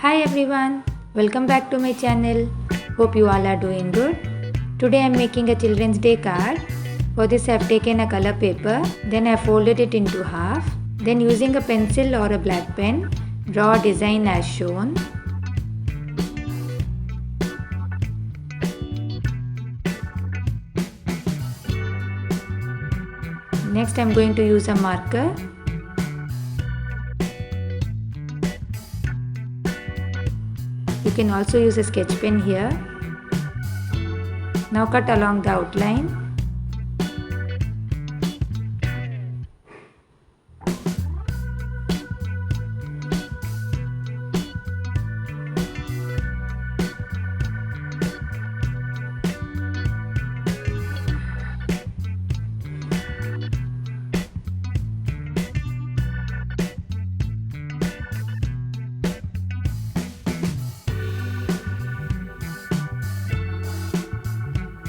Hi everyone, welcome back to my channel. Hope you all are doing good. Today I am making a children's day card. For this I have taken a color paper, then I have folded it into half. Then using a pencil or a black pen, draw a design as shown. Next I am going to use a marker. You can also use a sketch pen here. Now cut along the outline.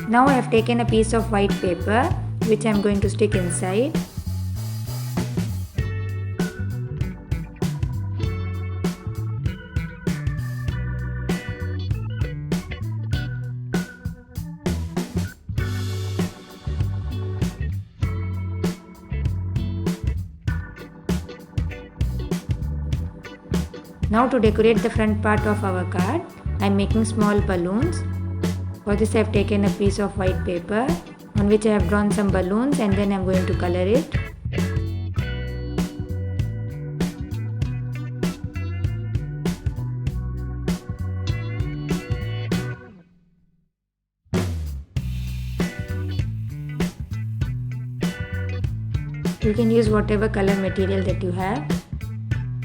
Now I have taken a piece of white paper which I am going to stick inside. Now to decorate the front part of our card, I am making small balloons. For this I have taken a piece of white paper on which I have drawn some balloons and then I am going to color it. You can use whatever color material that you have.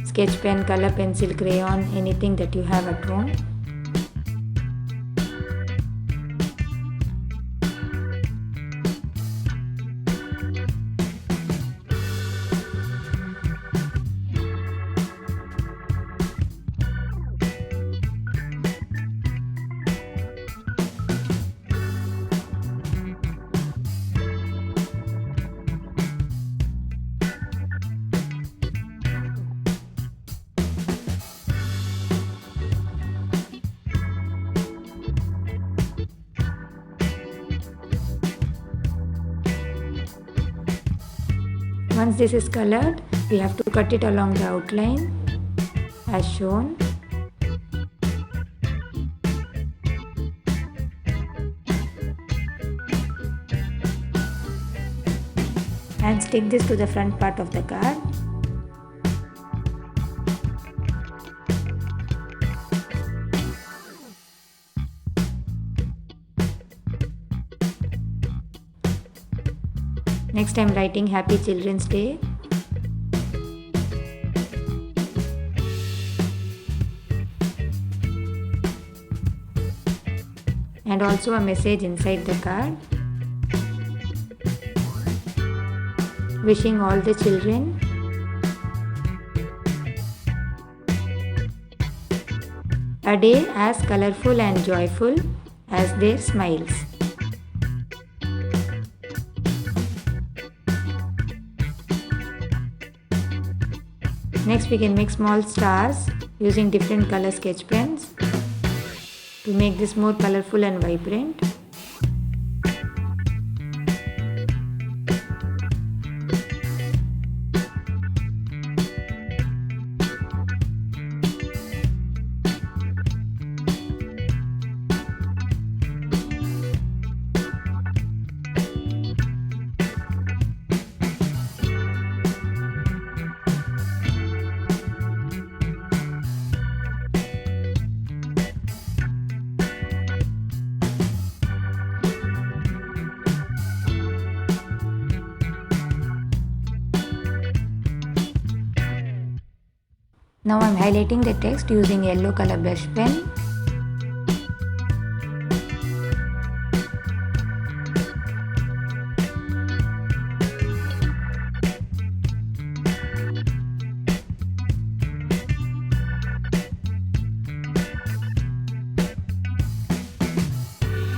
Sketch pen, color pencil, crayon, anything that you have at home. Once this is colored, we have to cut it along the outline as shown. And stick this to the front part of the card. Next I am writing Happy Children's Day. And also a message inside the card. Wishing all the children a day as colorful and joyful as their smiles. Next we can make small stars using different color sketch pens to make this more colorful and vibrant. Now I am highlighting the text using yellow color brush pen.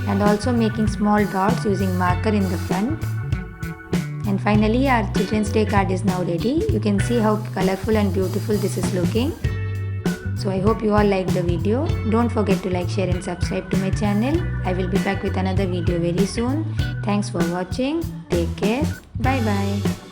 And also making small dots using marker in the front. And finally our children's day card is now ready. You can see how colorful and beautiful this is looking. So I hope you all liked the video. Don't forget to like, share and subscribe to my channel. I will be back with another video very soon. Thanks for watching. Take care. Bye bye.